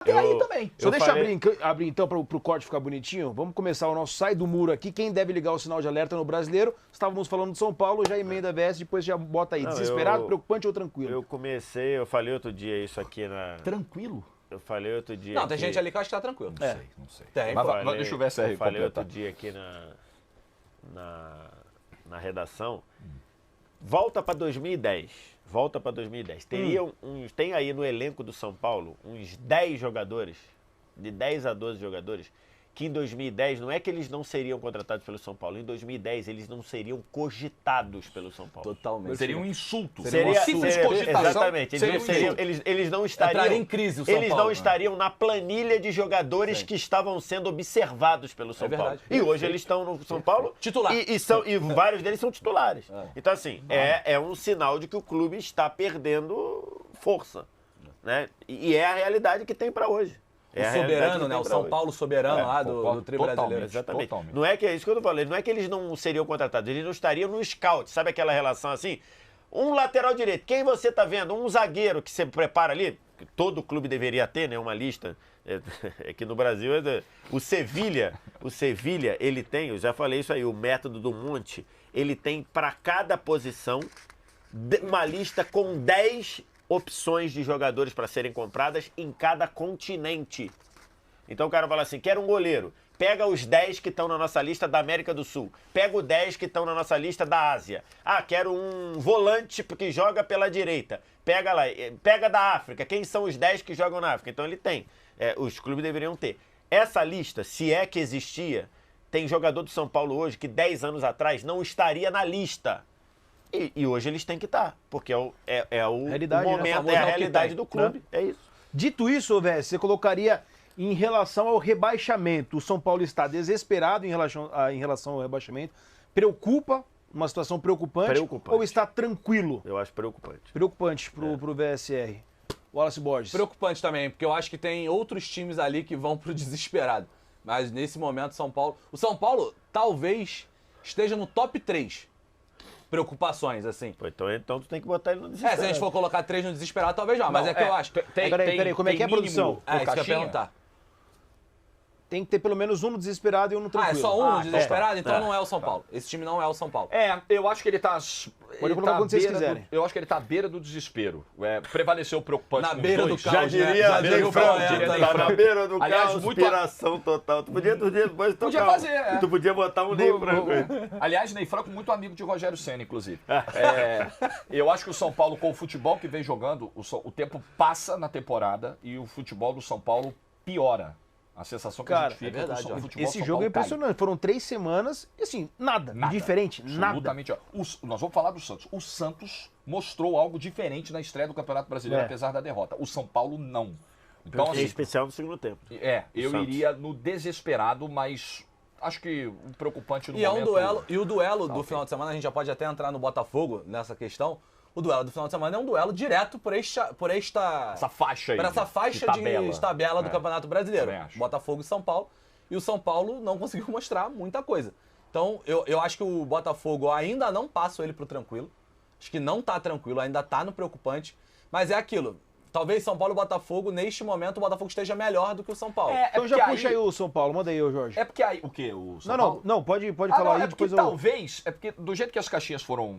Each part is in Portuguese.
tem aí também. Só deixa eu abrir então para o corte ficar bonitinho. Vamos começar o nosso Sai do Muro aqui. Quem deve ligar o sinal de alerta no Brasileiro? Estávamos falando de São Paulo, já emenda VS, depois já bota aí. Desesperado, preocupante ou tranquilo? Eu falei outro dia isso aqui na... Tranquilo? Eu falei outro dia... Não, tem gente ali que acha que tá tranquilo. Não sei. Tem. Mas deixa eu ver se é Eu falei outro dia aqui na redação. Volta para 2010. Volta para 2010. Tem aí no elenco do São Paulo uns 10 jogadores, de 10 a 12 jogadores, que em 2010 não é que eles não seriam contratados pelo São Paulo, em 2010 eles não seriam cogitados pelo São Paulo. Totalmente. Seria um insulto. Seria cogitação. Exatamente. Eles não estariam. Entraria em crise o São Eles Paulo, não estariam na planilha de jogadores que estavam sendo observados pelo São Paulo. E hoje eles estão no São Paulo. Titular. E vários deles são titulares. Então, assim, é um sinal de que o clube está perdendo força. Né? E é a realidade que tem para hoje. O soberano, né? O São Paulo soberano lá do tri brasileiro. Exatamente. Totalmente. Não é que é isso que eu tô falando. Não é que eles não seriam contratados, eles não estariam no scout. Sabe aquela relação assim? Um lateral direito, quem você tá vendo? Um zagueiro que você prepara ali, que todo clube deveria ter, né? Uma lista. Aqui no Brasil, o Sevilha, ele tem, eu já falei isso aí, o método do Monte, ele tem para cada posição uma lista com 10 opções de jogadores para serem compradas em cada continente. Então o cara fala assim, quero um goleiro. Pega os 10 que estão na nossa lista da América do Sul. Pega os 10 que estão na nossa lista da Ásia. Ah, quero um volante que joga pela direita. Pega lá. Pega da África. Quem são os 10 que jogam na África? Então ele tem. Os clubes deveriam ter. Essa lista, se é que existia, tem jogador do São Paulo hoje que 10 anos atrás não estaria na lista. E hoje eles têm que estar, porque o momento, é a realidade do clube. Né? É isso. Dito isso, Vés, você colocaria em relação ao rebaixamento. O São Paulo está desesperado em relação ao rebaixamento. Preocupa, uma situação preocupante, ou está tranquilo? Eu acho preocupante. Preocupante pro VSR. Wallace Borges. Preocupante também, porque eu acho que tem outros times ali que vão pro desesperado. Mas nesse momento, o São Paulo talvez esteja no top 3. Preocupações, assim. Pô, então tu tem que botar ele no desesperado. Se a gente for colocar 3 no desesperado, talvez não, mas que eu acho. Peraí, como é que é a produção? Isso que eu ia perguntar. Tem que ter pelo menos um no desesperado e um no tranquilo. É só um no desesperado? Então não é o São Paulo. Esse time não é o São Paulo. Eu acho que ele tá... Pode colocar quando vocês quiserem. Eu acho que ele tá à beira do desespero. Prevaleceu o preocupante na beira do caos, já diria o tá na beira do caos, inspiração total. Tu podia depois tocar. Podia fazer, Tu podia botar um livro pra coisa. Aliás, Ney Franco, muito amigo de Rogério Ceni, inclusive. Eu acho que o São Paulo, com o futebol que vem jogando, o tempo passa na temporada e o futebol do São Paulo piora. A sensação que a gente fica verdade, o futebol esse jogo é impressionante. Foram 3 semanas e assim, nada. Diferente, absolutamente. Nada. Nós vamos falar do Santos. O Santos mostrou algo diferente na estreia do Campeonato Brasileiro, apesar da derrota. O São Paulo não. Então, assim, especial no segundo tempo. Eu iria no desesperado, mas acho que o preocupante no momento... O duelo do final de semana, a gente já pode até entrar no Botafogo nessa questão. O duelo do final de semana é um duelo direto por essa faixa aí. Por essa faixa de tabela do Campeonato Brasileiro. Botafogo e São Paulo. E o São Paulo não conseguiu mostrar muita coisa. Então, eu acho que o Botafogo ainda não passa ele pro tranquilo. Acho que não tá tranquilo, ainda tá no preocupante. Mas é aquilo. Talvez São Paulo e Botafogo, neste momento, o Botafogo esteja melhor do que o São Paulo. Então já puxa aí o São Paulo, manda aí, Jorge. É porque aí... O quê? O São Paulo? Não, pode falar aí, depois talvez, é porque do jeito que as caixinhas foram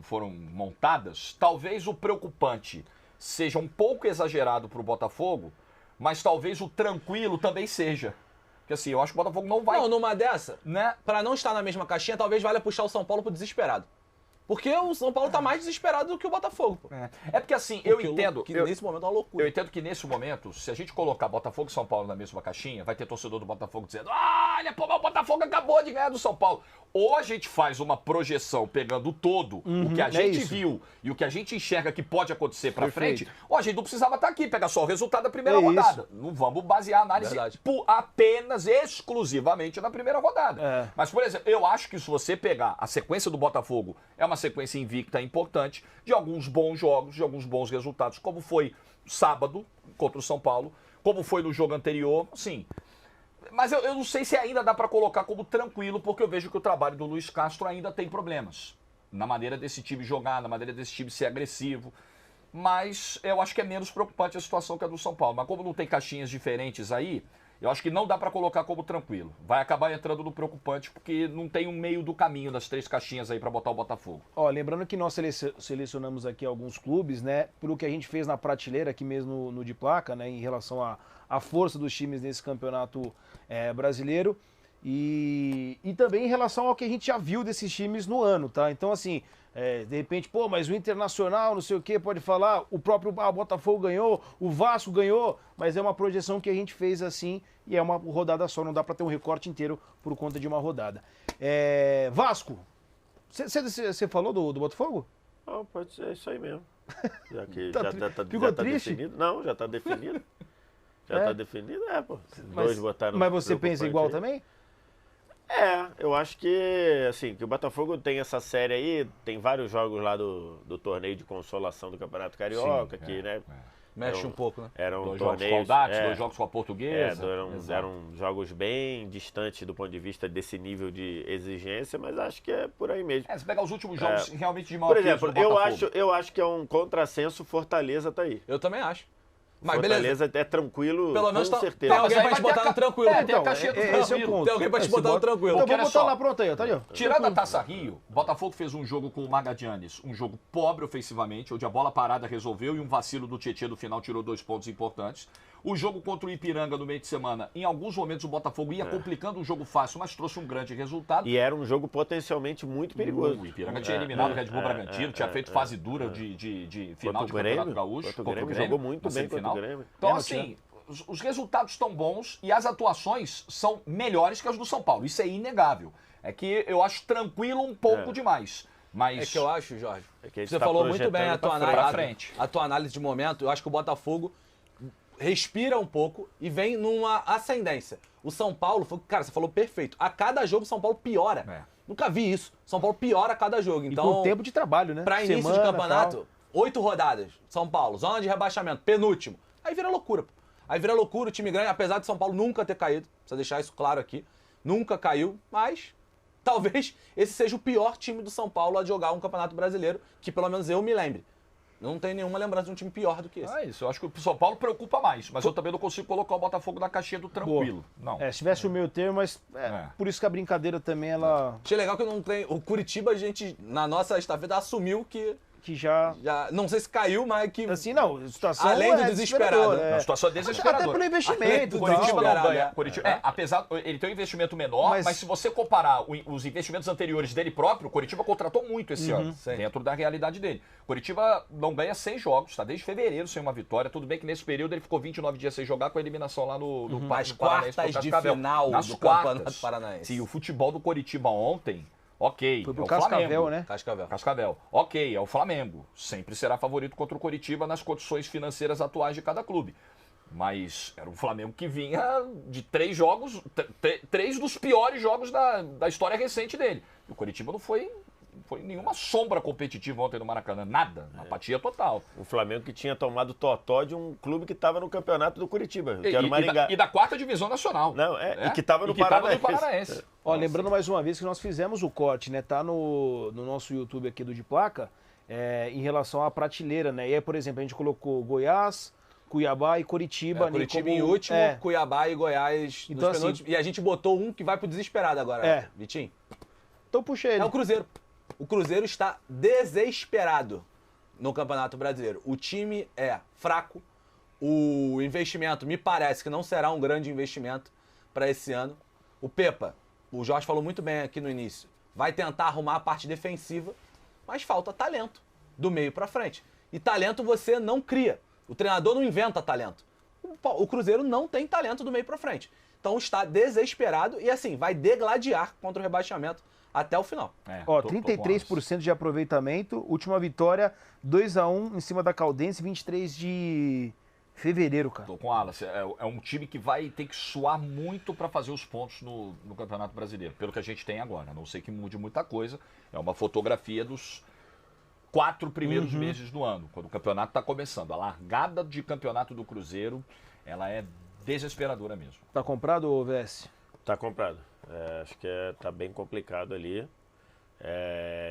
montadas, talvez o preocupante seja um pouco exagerado pro Botafogo, mas talvez o tranquilo também seja. Porque assim, eu acho que o Botafogo não vai... Não, numa dessa, né? Pra não estar na mesma caixinha, talvez valha puxar o São Paulo pro desesperado. Porque o São Paulo tá mais desesperado do que o Botafogo. Pô. É porque assim, eu entendo... que nesse momento é uma loucura. Eu entendo que nesse momento, se a gente colocar Botafogo e São Paulo na mesma caixinha, vai ter torcedor do Botafogo dizendo: olha, pô, o Botafogo acabou de ganhar do São Paulo. Ou a gente faz uma projeção pegando todo o que a gente viu e o que a gente enxerga que pode acontecer pra frente, ou a gente não precisava estar aqui, pegar só o resultado da primeira rodada. Não vamos basear a análise apenas, exclusivamente na primeira rodada. Mas, por exemplo, eu acho que se você pegar a sequência do Botafogo, é uma sequência invicta importante, de alguns bons jogos, de alguns bons resultados, como foi sábado contra o São Paulo, como foi no jogo anterior, sim. Mas eu não sei se ainda dá para colocar como tranquilo, porque eu vejo que o trabalho do Luiz Castro ainda tem problemas. Na maneira desse time jogar, na maneira desse time ser agressivo. mas eu acho que é menos preocupante a situação que a do São Paulo. Mas como não tem caixinhas diferentes aí, eu acho que não dá para colocar como tranquilo. Vai acabar entrando no preocupante, porque não tem um meio do caminho das 3 caixinhas aí para botar o Botafogo. Ó, lembrando que nós selecionamos aqui alguns clubes, né, pelo que a gente fez na prateleira aqui mesmo no de placa, né, em relação à força dos times nesse campeonato brasileiro e também em relação ao que a gente já viu desses times no ano, tá? Então, assim, de repente, pô, mas o Internacional, não sei o que, pode falar, o próprio Botafogo ganhou, o Vasco ganhou, mas é uma projeção que a gente fez assim e é uma rodada só, não dá para ter um recorte inteiro por conta de uma rodada. Vasco, você falou do Botafogo? Não, pode ser isso aí mesmo. Já que ficou triste? Definido. Não, já tá definido. Já tá definido, pô. Dois botaram. Mas você pensa igual aí também? Eu acho que, assim, que o Botafogo tem essa série aí, tem vários jogos lá do torneio de consolação do Campeonato Carioca, sim, que, né? Mexe um pouco, né? Eram 2 torneios, jogos com o Audax, 2 jogos com a Portuguesa. Eram jogos bem distantes do ponto de vista desse nível de exigência, mas acho que é por aí mesmo. Se pegar os últimos jogos realmente de maior peso do Botafogo. Eu acho que é um contrassenso, Fortaleza tá aí. Eu também acho. Mas Fortaleza é tranquilo, pelo menos com certeza. Tem alguém pra te botar no tranquilo. Tem a caixinha do esse é o ponto. Tem alguém pra te botar no tranquilo. Então vamos botar lá, pronto aí, tá aí, ó. Tirando a Taça Rio, o Botafogo fez um jogo com o Magadianes, um jogo pobre ofensivamente, onde a bola parada resolveu e um vacilo do Tietê no final tirou 2 pontos importantes. O jogo contra o Ipiranga no meio de semana, em alguns momentos o Botafogo ia complicando um jogo fácil, mas trouxe um grande resultado. E era um jogo potencialmente muito perigoso. O Ipiranga tinha eliminado o Red Bull Bragantino, tinha feito fase dura de final de Campeonato Gaúcho. O Grêmio jogou muito bem contra o Grêmio. Então, assim, os resultados estão bons e as atuações são melhores que as do São Paulo. Isso é inegável. É que eu acho tranquilo um pouco demais. Mas... É que eu acho, Jorge, você tá falou muito bem a tua análise de momento. Eu acho que o Botafogo respira um pouco e vem numa ascendência. O São Paulo, cara, você falou perfeito. A cada jogo o São Paulo piora. Nunca vi isso. São Paulo piora a cada jogo. Então, e com tempo de trabalho, né? Pra início de campeonato, 8 rodadas. São Paulo, zona de rebaixamento, penúltimo. Aí vira loucura. Aí vira loucura, o time grande, apesar de São Paulo nunca ter caído. Precisa deixar isso claro aqui. Nunca caiu, mas talvez esse seja o pior time do São Paulo a jogar um campeonato brasileiro, que pelo menos eu me lembre. Não tem nenhuma lembrança de um time pior do que esse. Isso. Eu acho que o São Paulo preocupa mais, mas eu também não consigo colocar o Botafogo na caixinha do tranquilo. Não. Se tivesse o meio termo, mas por isso que a brincadeira também, ela... Achei legal que não tem... O Curitiba, a gente, na nossa estafeta, assumiu que já... Não sei se caiu, mas que... Assim, não, a situação além do desesperado. A situação é desesperadora. Até pelo investimento. O Curitiba não ganha. Apesar, ele tem um investimento menor, mas se você comparar os investimentos anteriores dele próprio, o Curitiba contratou muito esse ano, dentro da realidade dele. O Curitiba não ganha 100 jogos, está desde fevereiro sem uma vitória. Tudo bem que nesse período ele ficou 29 dias sem jogar com a eliminação lá no Nas quartas de final do Campeonato Paranaense. Sim, o futebol do Curitiba ontem... Ok, foi pro Cascavel, né? Cascavel. Ok, é o Flamengo. Sempre será favorito contra o Coritiba nas condições financeiras atuais de cada clube. Mas era um Flamengo que vinha de 3 jogos, 3 dos piores jogos da história recente dele. E o Coritiba não foi nenhuma sombra competitiva ontem no Maracanã. Nada. Apatia total. O Flamengo que tinha tomado totó de um clube que estava no campeonato do Curitiba, que era o Maringá. E da 4ª divisão nacional. E que estava no Paranaense. Ó, lembrando mais uma vez que nós fizemos o corte, né? Tá no nosso YouTube aqui do De Placa, em relação à prateleira, né? E aí, por exemplo, a gente colocou Goiás, Cuiabá e Curitiba. Curitiba em último, Cuiabá e Goiás então, nos penúltimos. E a gente botou um que vai pro desesperado agora, Vitinho. Então puxa ele. É o Cruzeiro. O Cruzeiro está desesperado no Campeonato Brasileiro. O time é fraco. O investimento me parece que não será um grande investimento para esse ano. O Pepa, o Jorge falou muito bem aqui no início, vai tentar arrumar a parte defensiva, mas falta talento do meio para frente. E talento você não cria. O treinador não inventa talento. O Cruzeiro não tem talento do meio para frente. Então está desesperado e assim, vai degladiar contra o rebaixamento até o final. 33% de aproveitamento, última vitória 2-1 em cima da Caldense, 23 de fevereiro, cara. Tô com o Alas. É um time que vai ter que suar muito para fazer os pontos no Campeonato Brasileiro, pelo que a gente tem agora. A não sei que mude muita coisa. É uma fotografia dos 4 primeiros meses do ano, quando o campeonato está começando. A largada de campeonato do Cruzeiro, ela é desesperadora mesmo. Tá comprado, VS? Tá comprado. Acho que tá bem complicado ali.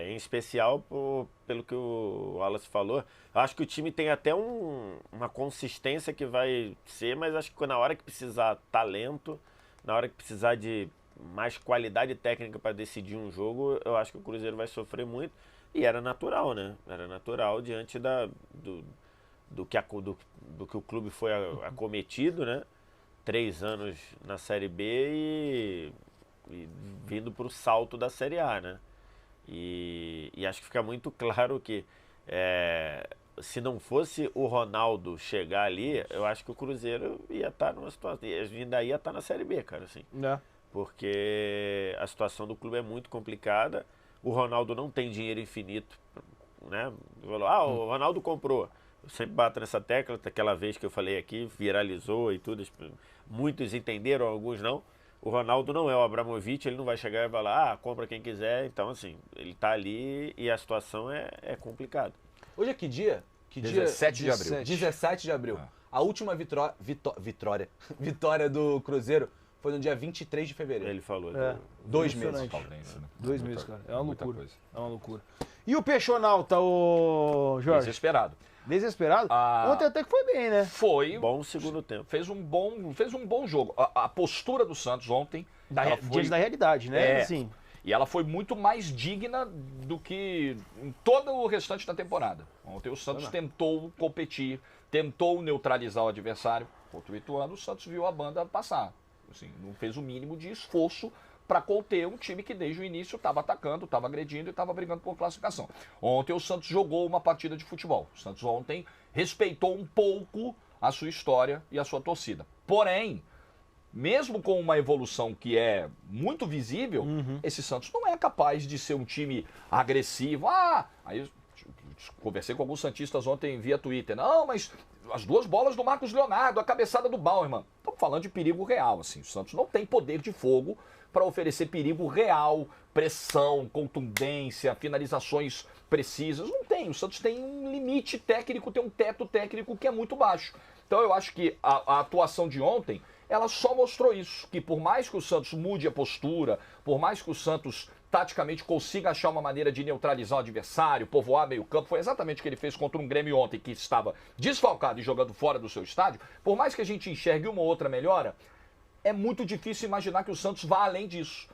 Em especial pelo que o Wallace falou. Eu acho que o time tem até uma consistência que vai ser, mas acho que na hora que precisar talento, na hora que precisar de mais qualidade técnica para decidir um jogo, eu acho que o Cruzeiro vai sofrer muito. E era natural, né? Era natural diante do que o clube foi acometido, né? 3 anos na Série B e vindo para o salto da Série A, né? E acho que fica muito claro que se não fosse o Ronaldo chegar ali, eu acho que o Cruzeiro ia estar numa situação, ainda ia estar na Série B, cara, assim. Porque a situação do clube é muito complicada. O Ronaldo não tem dinheiro infinito, né? O Ronaldo comprou. Eu sempre bato nessa tecla, aquela vez que eu falei aqui, viralizou e tudo, muitos entenderam, alguns não. O Ronaldo não é o Abramovich, ele não vai chegar e falar, compra quem quiser. Então, assim, ele tá ali e a situação é complicada. Hoje é que dia? 17 de abril. 17 de abril. A última vitória do Cruzeiro foi no dia 23 de fevereiro. Ele falou. 2 meses. 2 meses, cara. É uma loucura. É uma loucura. E o Peixonauta, o Jorge? Desesperado? Ontem até que foi bem, né? Foi. Bom segundo tempo. Fez um bom jogo. A postura do Santos ontem... Diante da realidade, né? Assim. E ela foi muito mais digna do que em todo o restante da temporada. Ontem o Santos tentou competir, tentou neutralizar o adversário. Contra o Ituano, o Santos viu a banda passar. Assim, não fez o mínimo de esforço para conter um time que desde o início estava atacando, estava agredindo e estava brigando por classificação. Ontem o Santos jogou uma partida de futebol. O Santos ontem respeitou um pouco a sua história e a sua torcida. Porém, mesmo com uma evolução que é muito visível, esse Santos não é capaz de ser um time agressivo. Aí conversei com alguns santistas ontem via Twitter. Não, mas as 2 bolas do Marcos Leonardo, a cabeçada do Bauerman. Estamos falando de perigo real, assim. O Santos não tem poder de fogo para oferecer perigo real, pressão, contundência, finalizações precisas. Não tem. O Santos tem um limite técnico, tem um teto técnico que é muito baixo. Então eu acho que a atuação de ontem, ela só mostrou isso, que por mais que o Santos mude a postura, por mais que o Santos taticamente consiga achar uma maneira de neutralizar o adversário, povoar meio campo, foi exatamente o que ele fez contra um Grêmio ontem, que estava desfalcado e jogando fora do seu estádio. Por mais que a gente enxergue uma ou outra melhora, é muito difícil imaginar que o Santos vá além disso.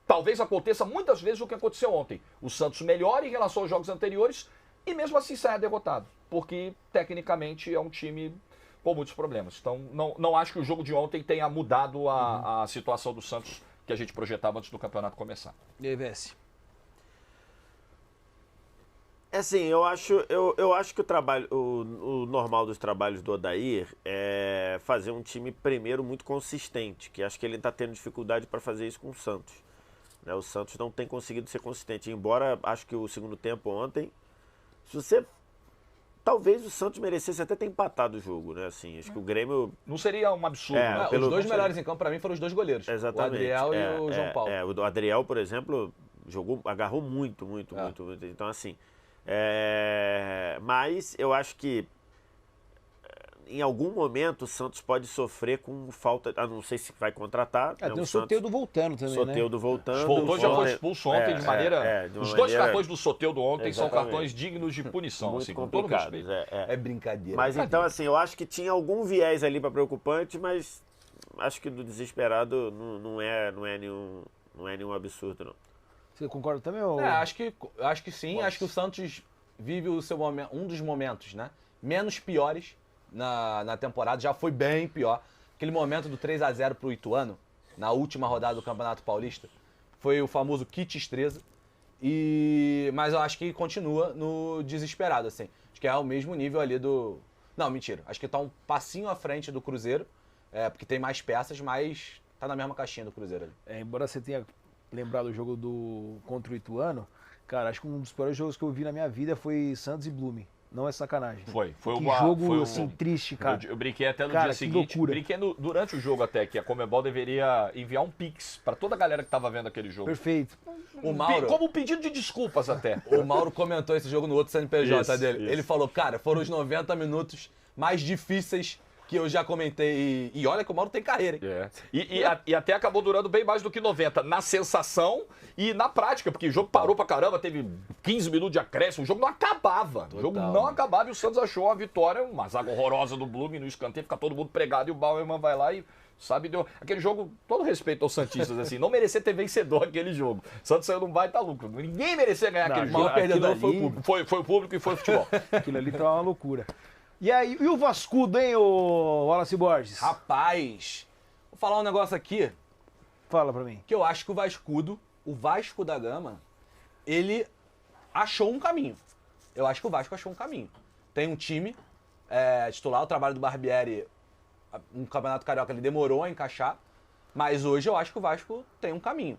Talvez aconteça muitas vezes o que aconteceu ontem. O Santos melhora em relação aos jogos anteriores e mesmo assim saia derrotado, porque tecnicamente é um time com muitos problemas. Então não acho que o jogo de ontem tenha mudado a situação do Santos que a gente projetava antes do campeonato começar. E aí, Vessi? Assim, eu acho que o trabalho, o normal dos trabalhos do Odair é fazer um time primeiro muito consistente, que acho que ele está tendo dificuldade para fazer isso com o Santos. Né? O Santos não tem conseguido ser consistente, embora acho que o segundo tempo ontem, talvez o Santos merecesse até ter empatado o jogo, né? Assim, acho que o Grêmio... Não seria um absurdo, né? Os 2 melhores em campo, para mim, foram os 2 goleiros. Exatamente. O Adriel e o João Paulo. O Adriel, por exemplo, agarrou muito. Então, assim... mas eu acho que em algum momento o Santos pode sofrer com falta, não sei se vai contratar. Tem o Soteldo voltando também, Soteldo voltando. Voltou, já foi expulso ontem de maneira... Os 2 cartões do Soteldo ontem são cartões dignos de punição. Muito assim, complicados. É brincadeira. Mas então, assim, eu acho que tinha algum viés ali para preocupante, mas acho que do desesperado não é nenhum absurdo, não. Você concorda também? Ou... acho que sim. Acho que o Santos vive um dos momentos, né, menos piores na temporada. Já foi bem pior. Aquele momento do 3-0 pro Ituano, na última rodada do Campeonato Paulista, foi o famoso kit estreza. Mas eu acho que continua no desesperado, assim. Acho que é o mesmo nível ali do... Não, mentira. Acho que tá um passinho à frente do Cruzeiro, porque tem mais peças, mas tá na mesma caixinha do Cruzeiro ali. Embora você tenha lembrado do jogo contra o Ituano, cara, acho que um dos piores jogos que eu vi na minha vida foi Santos e Blume. Não é sacanagem. Foi jogo assim, triste, cara. Eu brinquei até no dia seguinte. Brinquei durante o jogo até que a Conmebol deveria enviar um pix para toda a galera que estava vendo aquele jogo. Perfeito. O Mauro, como um pedido de desculpas até. O Mauro comentou esse jogo no outro CNPJ dele. Isso. Ele falou, cara, foram os 90 minutos mais difíceis que eu já comentei. E olha que o Mauro tem carreira, hein? E até acabou durando bem mais do que 90, na sensação e na prática, porque o jogo parou pra caramba, teve 15 minutos de acréscimo, o jogo não acabava. O jogo não acabava e o Santos achou a vitória, uma zaga horrorosa do Blume no escanteio, fica todo mundo pregado e o Bauerman vai lá e, sabe, deu aquele jogo, todo respeito aos santistas, assim, não merecer ter vencedor aquele jogo. O Santos saiu num baita lucro. Ninguém merecia ganhar aquele jogo. O maior perdedor foi o público. Foi o público e foi o futebol. Aquilo ali tá uma loucura. E aí, e o Vascudo, hein, ô Wallace Borges? Rapaz, vou falar um negócio aqui. Fala pra mim. Que eu acho que o Vasco da Gama, ele achou um caminho. Eu acho que o Vasco achou um caminho. Tem um time titular, o trabalho do Barbieri, um Campeonato Carioca, ele demorou a encaixar, mas hoje eu acho que o Vasco tem um caminho.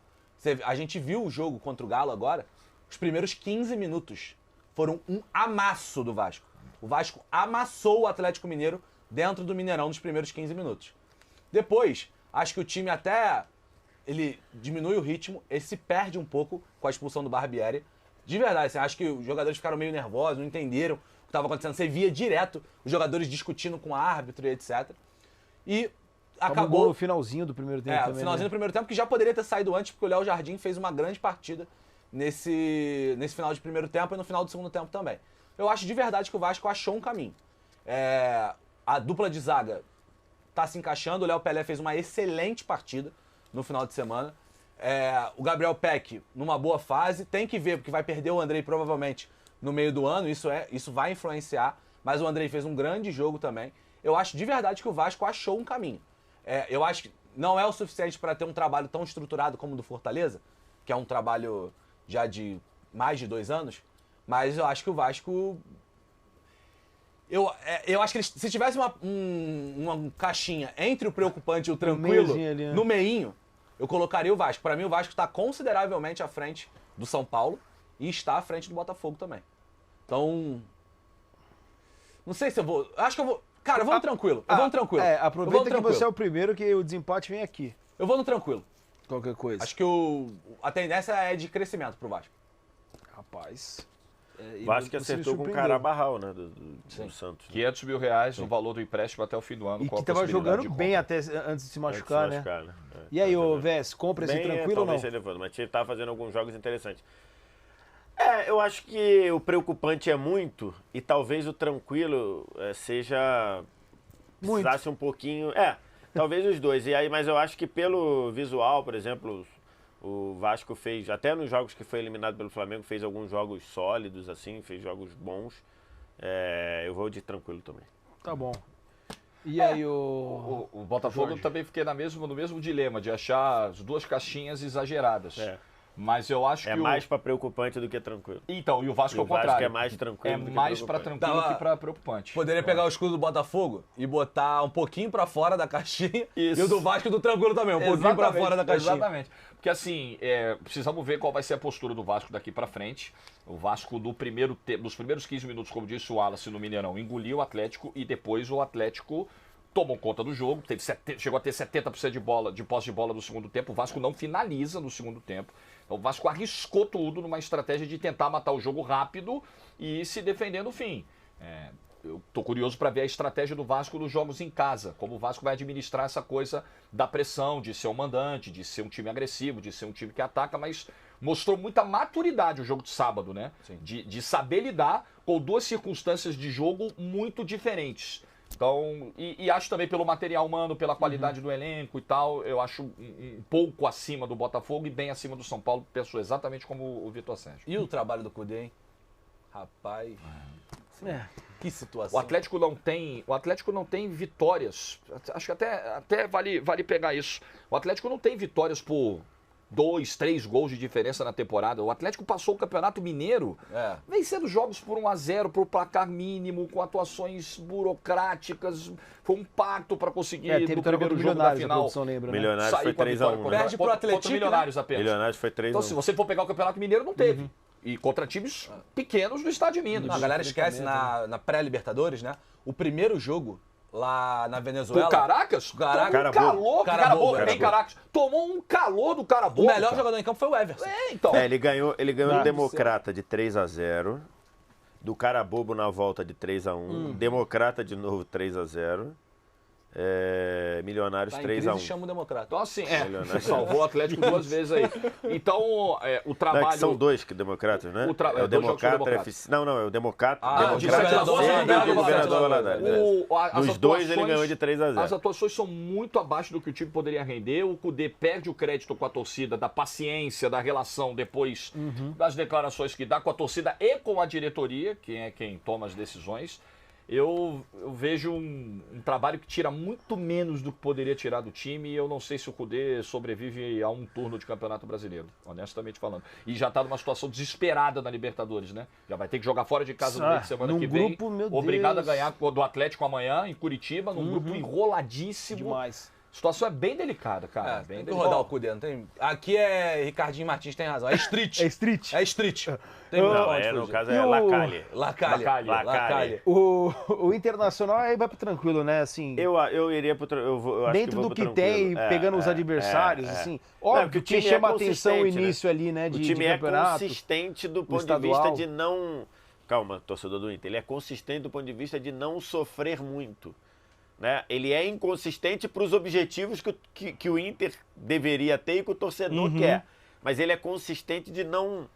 A gente viu o jogo contra o Galo agora, os primeiros 15 minutos foram um amasso do Vasco. O Vasco amassou o Atlético Mineiro dentro do Mineirão nos primeiros 15 minutos. Depois, acho que o time até ele diminui o ritmo, ele se perde um pouco com a expulsão do Barbieri. De verdade, assim, acho que os jogadores ficaram meio nervosos, não entenderam o que estava acontecendo. Você via direto os jogadores discutindo com o árbitro e etc. E acabou no finalzinho do primeiro tempo também. Finalzinho do primeiro tempo, que já poderia ter saído antes, porque o Léo Jardim fez uma grande partida nesse final de primeiro tempo e no final do segundo tempo também. Eu acho de verdade que o Vasco achou um caminho. A dupla de zaga tá se encaixando, o Léo Pelé fez uma excelente partida no final de semana. O Gabriel Peck numa boa fase, tem que ver, porque vai perder o Andrei provavelmente no meio do ano, isso vai influenciar, mas o Andrei fez um grande jogo também. Eu acho de verdade que o Vasco achou um caminho. Eu acho que não é o suficiente para ter um trabalho tão estruturado como o do Fortaleza, que é um trabalho já de mais de 2 anos, mas eu acho que o Vasco... Eu acho que se tivesse uma caixinha entre o preocupante e o tranquilo, ali, né? No meinho, eu colocaria o Vasco. Para mim, o Vasco está consideravelmente à frente do São Paulo e está à frente do Botafogo também. Então, não sei se eu vou... Acho que eu vou... Cara, eu vou no tranquilo. Eu vou no tranquilo. Aproveita que você é o primeiro, que o desempate vem aqui. Eu vou no tranquilo. Qualquer coisa. Acho que a tendência é de crescimento pro Vasco. Rapaz... Vasco acertou com o Carabarral, né, do Santos. Né? R$500 mil no valor do empréstimo até o fim do ano. E que tava jogando bem até antes de se machucar, né? E aí, ô Vés, compra esse tranquilo ou não? Elevando, mas ele tava fazendo alguns jogos interessantes. Eu acho que o preocupante é muito, e talvez o tranquilo precisasse um pouquinho... talvez os dois. E aí, mas eu acho que pelo visual, por exemplo... O Vasco fez, até nos jogos que foi eliminado pelo Flamengo, fez alguns jogos sólidos, assim, fez jogos bons. Eu vou de tranquilo também. Tá bom. E aí o Botafogo Jorge. Também fiquei no mesmo dilema de achar as duas caixinhas exageradas. Mas eu acho que mais para preocupante do que tranquilo. Então, e o Vasco é o contrário. O Vasco é mais tranquilo do que mais para tranquilo que para preocupante. Poderia pegar o escudo do Botafogo e botar um pouquinho para fora da caixinha. Isso. E o do Vasco do tranquilo também, pouquinho para fora da caixinha. Exatamente. Porque assim, precisamos ver qual vai ser a postura do Vasco daqui para frente. O Vasco dos primeiros 15 minutos, como disse o Wallace no Mineirão, engoliu o Atlético e depois o Atlético tomou conta do jogo, chegou a ter 70% de posse de bola no segundo tempo. O Vasco não finaliza no segundo tempo. Então o Vasco arriscou tudo numa estratégia de tentar matar o jogo rápido e se defender no fim. Eu tô curioso para ver a estratégia do Vasco nos jogos em casa, como o Vasco vai administrar essa coisa da pressão, de ser um mandante, de ser um time agressivo, de ser um time que ataca, mas mostrou muita maturidade o jogo de sábado, né? De saber lidar com duas circunstâncias de jogo muito diferentes. Então, e acho também pelo material humano, pela qualidade do elenco e tal, eu acho um pouco acima do Botafogo e bem acima do São Paulo, penso exatamente como o Vitor Sérgio. E o trabalho do Cudê, hein? Rapaz, que situação. O Atlético não tem vitórias, acho que até vale pegar isso. O Atlético não tem vitórias por 2, 3 gols de diferença na temporada. O Atlético passou o Campeonato Mineiro vencendo jogos por 1-0, por placar mínimo, com atuações burocráticas. Foi um pacto para conseguir no primeiro jogo da final. Lembra, né? Milionários foi 3-1. Perde pro Atlético, Milionários apenas. Milionários foi 3-1. Então, se você for pegar o Campeonato Mineiro, não teve. E contra times pequenos do estado de Minas. Não, a galera esquece na pré-Libertadores, né? O primeiro jogo lá na Venezuela. O Caracas? Carabobo. Em Caracas. Tomou um calor do Carabobo. O melhor jogador em campo foi o Everson. Então. Ele ganhou do Democrata de 3-0. Do Carabobo na volta de 3-1. Democrata de novo 3-0. Milionários Tá 3-1. chama o Democrata. Então, assim, salvou o Atlético 2 vezes aí. Então, o trabalho... Não, é que são 2 democratas, né? É o Democrata FC. Não, é o Democrata de Governador Valadares. e o Governador Valadares. Nos dois ele ganhou de 3-0. As atuações são muito abaixo do que o time poderia render. O Cudê perde o crédito com a torcida, da paciência, da relação depois das declarações que dá com a torcida e com a diretoria, que é quem toma as decisões. Eu vejo um trabalho que tira muito menos do que poderia tirar do time e eu não sei se o Cudê sobrevive a um turno de Campeonato Brasileiro, honestamente falando. E já está numa situação desesperada na Libertadores, né? Já vai ter que jogar fora de casa no meio de semana que vem. Obrigado a ganhar do Atlético amanhã, em Curitiba, num grupo enroladíssimo. Demais. A situação é bem delicada, cara. Tem que rodar o Cudê, não tem... Aqui Ricardinho Martins tem razão. É street. É street. É street. No caso é Lacalle. O Internacional aí vai pro tranquilo, né? Assim, eu iria pro tranquilo. Dentro do que tem, pegando os adversários, assim. Óbvio que chama atenção o início ali, né? O time é consistente do ponto de vista de não... Calma, torcedor do Inter. Ele é consistente do ponto de vista de não sofrer muito. Né? Ele é inconsistente para os objetivos que o Inter deveria ter e que o torcedor quer. Mas ele é consistente de não...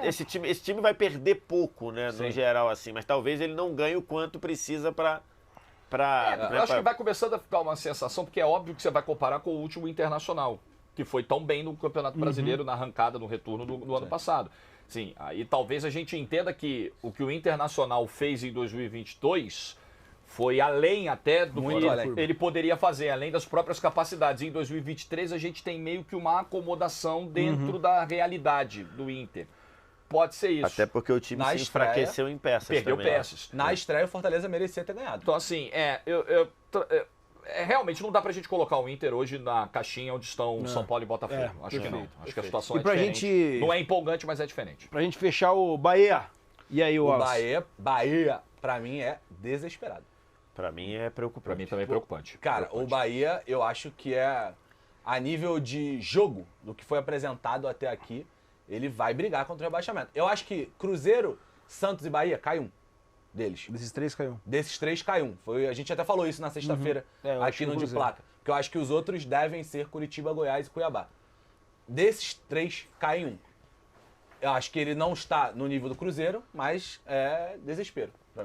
Esse time vai perder pouco, né? No geral, assim. Mas talvez ele não ganhe o quanto precisa para... eu acho que vai começando a ficar uma sensação, porque é óbvio que você vai comparar com o último Internacional, que foi tão bem no Campeonato Brasileiro, na arrancada, no retorno do ano passado. Sim, aí talvez a gente entenda que o que o Internacional fez em 2022... foi além até do que ele poderia fazer, além das próprias capacidades. Em 2023, a gente tem meio que uma acomodação dentro da realidade do Inter. Pode ser isso. Até porque o time se enfraqueceu em peças. Perdeu também, peças. Na estreia, o Fortaleza merecia ter ganhado. Então, assim, realmente não dá pra gente colocar o Inter hoje na caixinha onde estão São Paulo e Botafogo. Acho que não. Acho que a situação é diferente. Não é empolgante, mas é diferente. Pra gente fechar o Bahia. E aí, o Bahia, pra mim, é desesperado. Pra mim é preocupante. Pra mim também é preocupante. Cara, o Bahia, eu acho que a nível de jogo, do que foi apresentado até aqui, ele vai brigar contra o rebaixamento. Eu acho que Cruzeiro, Santos e Bahia, cai um deles. Desses 3 cai um. Desses 3 cai um. A gente até falou isso na sexta-feira, aqui no De Placa. Porque eu acho que os outros devem ser Curitiba, Goiás e Cuiabá. Desses 3, cai um. Eu acho que ele não está no nível do Cruzeiro, mas é desespero pra mim.